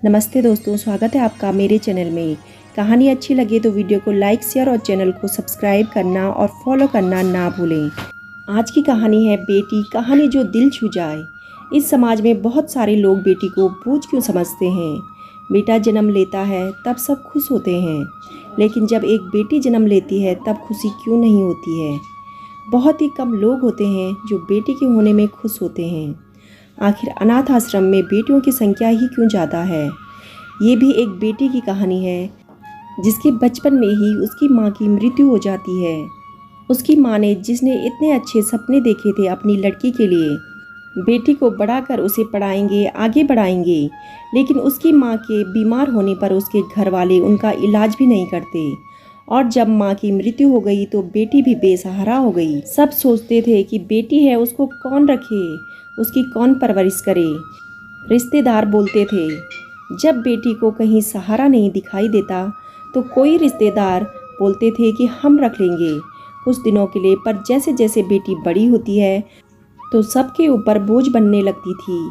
नमस्ते दोस्तों, स्वागत है आपका मेरे चैनल में। कहानी अच्छी लगे तो वीडियो को लाइक, शेयर और चैनल को सब्सक्राइब करना और फॉलो करना ना भूलें। आज की कहानी है बेटी, कहानी जो दिल छू जाए। इस समाज में बहुत सारे लोग बेटी को बोझ क्यों समझते हैं। बेटा जन्म लेता है तब सब खुश होते हैं, लेकिन जब एक बेटी जन्म लेती है तब खुशी क्यों नहीं होती है। बहुत ही कम लोग होते हैं जो बेटी के होने में खुश होते हैं। आखिर अनाथ आश्रम में बेटियों की संख्या ही क्यों ज़्यादा है। ये भी एक बेटी की कहानी है जिसके बचपन में ही उसकी माँ की मृत्यु हो जाती है। उसकी माँ ने, जिसने इतने अच्छे सपने देखे थे अपनी लड़की के लिए, बेटी को बड़ा कर उसे पढ़ाएंगे, आगे बढ़ाएंगे, लेकिन उसकी माँ के बीमार होने पर उसके घर वाले उनका इलाज भी नहीं करते। और जब माँ की मृत्यु हो गई तो बेटी भी बेसहारा हो गई। सब सोचते थे कि बेटी है, उसको कौन रखे, उसकी कौन परवरिश करे। रिश्तेदार बोलते थे, जब बेटी को कहीं सहारा नहीं दिखाई देता तो कोई रिश्तेदार बोलते थे कि हम रख लेंगे कुछ दिनों के लिए। पर जैसे जैसे बेटी बड़ी होती है तो सबके ऊपर बोझ बनने लगती थी।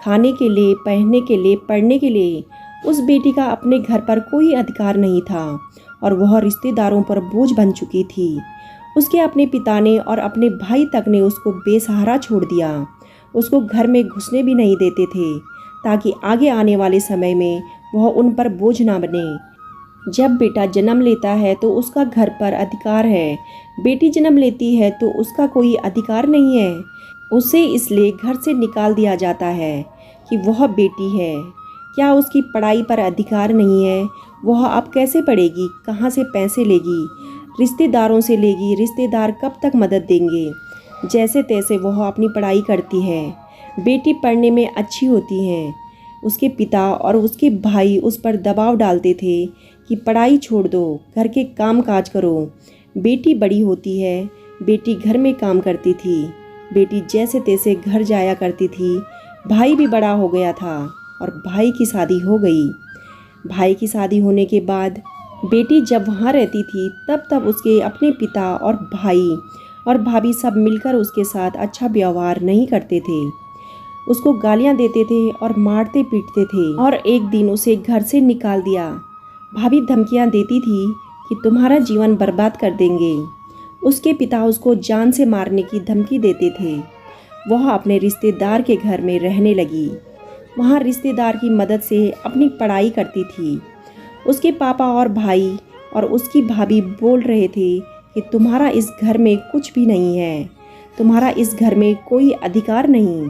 खाने के लिए, पहनने के लिए, पढ़ने के लिए उस बेटी का अपने घर पर कोई अधिकार नहीं था और वह रिश्तेदारों पर बोझ बन चुकी थी। उसके अपने पिता ने और अपने भाई तक ने उसको बेसहारा छोड़ दिया। उसको घर में घुसने भी नहीं देते थे ताकि आगे आने वाले समय में वह उन पर बोझ ना बने। जब बेटा जन्म लेता है तो उसका घर पर अधिकार है, बेटी जन्म लेती है तो उसका कोई अधिकार नहीं है। उसे इसलिए घर से निकाल दिया जाता है कि वह बेटी है। क्या उसकी पढ़ाई पर अधिकार नहीं है? वह अब कैसे पढ़ेगी, कहाँ से पैसे लेगी, रिश्तेदारों से लेगी, रिश्तेदार कब तक मदद देंगे। जैसे तैसे वह अपनी पढ़ाई करती है। बेटी पढ़ने में अच्छी होती है। उसके पिता और उसके भाई उस पर दबाव डालते थे कि पढ़ाई छोड़ दो, घर के काम काज करो। बेटी बड़ी होती है, बेटी घर में काम करती थी। बेटी जैसे तैसे घर जाया करती थी। भाई भी बड़ा हो गया था और भाई की शादी हो गई। भाई की शादी होने के बाद बेटी जब वहाँ रहती थी तब तब उसके अपने पिता और भाई और भाभी सब मिलकर उसके साथ अच्छा व्यवहार नहीं करते थे। उसको गालियाँ देते थे और मारते पीटते थे और एक दिन उसे घर से निकाल दिया। भाभी धमकियाँ देती थी कि तुम्हारा जीवन बर्बाद कर देंगे। उसके पिता उसको जान से मारने की धमकी देते थे। वह अपने रिश्तेदार के घर में रहने लगी। वहाँ रिश्तेदार की मदद से अपनी पढ़ाई करती थी। उसके पापा और भाई और उसकी भाभी बोल रहे थे कि तुम्हारा इस घर में कुछ भी नहीं है, तुम्हारा इस घर में कोई अधिकार नहीं।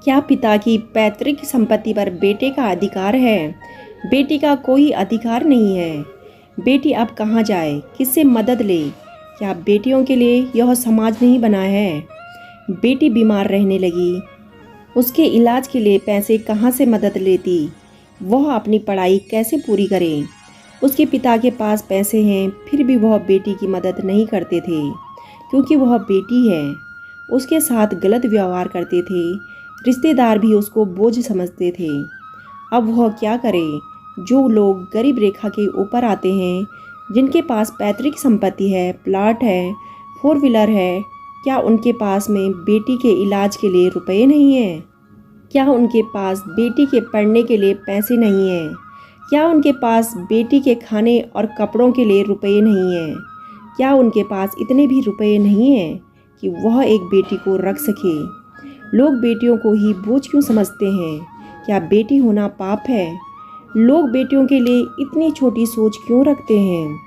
क्या पिता की पैतृक संपत्ति पर बेटे का अधिकार है? बेटी का कोई अधिकार नहीं है। बेटी अब कहाँ जाए, किससे मदद ले? क्या बेटियों के लिए यह समाज नहीं बना है? बेटी बीमार रहने लगी, उसके इलाज के लिए पैसे कहाँ से मदद लेती? वह अपनी पढ़ाई कैसे पूरी करे? उसके पिता के पास पैसे हैं फिर भी वह बेटी की मदद नहीं करते थे क्योंकि वह बेटी है। उसके साथ गलत व्यवहार करते थे। रिश्तेदार भी उसको बोझ समझते थे। अब वह क्या करे? जो लोग गरीब रेखा के ऊपर आते हैं, जिनके पास पैतृक संपत्ति है, प्लाट है, 4 व्हीलर है, क्या उनके पास में बेटी के इलाज के लिए रुपए नहीं हैं? क्या उनके पास बेटी के पढ़ने के लिए पैसे नहीं हैं? क्या उनके पास बेटी के खाने और कपड़ों के लिए रुपए नहीं हैं? क्या उनके पास इतने भी रुपए नहीं हैं कि वह एक बेटी को रख सके? लोग बेटियों को ही बोझ क्यों समझते हैं? क्या बेटी होना पाप है? लोग बेटियों के लिए इतनी छोटी सोच क्यों रखते हैं?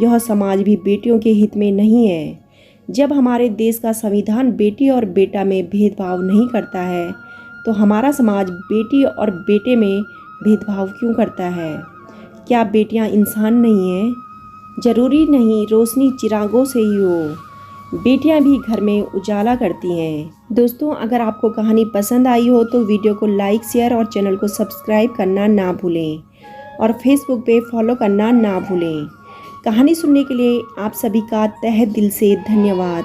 यह समाज भी बेटियों के हित में नहीं है। जब हमारे देश का संविधान बेटी और बेटा में भेदभाव नहीं करता है तो हमारा समाज बेटी और बेटे में भेदभाव क्यों करता है? क्या बेटियां इंसान नहीं हैं? ज़रूरी नहीं रोशनी चिरागों से ही हो, बेटियां भी घर में उजाला करती हैं। दोस्तों, अगर आपको कहानी पसंद आई हो तो वीडियो को लाइक, शेयर और चैनल को सब्सक्राइब करना ना भूलें और फेसबुक पे फॉलो करना ना भूलें। कहानी सुनने के लिए आप सभी का तहे दिल से धन्यवाद।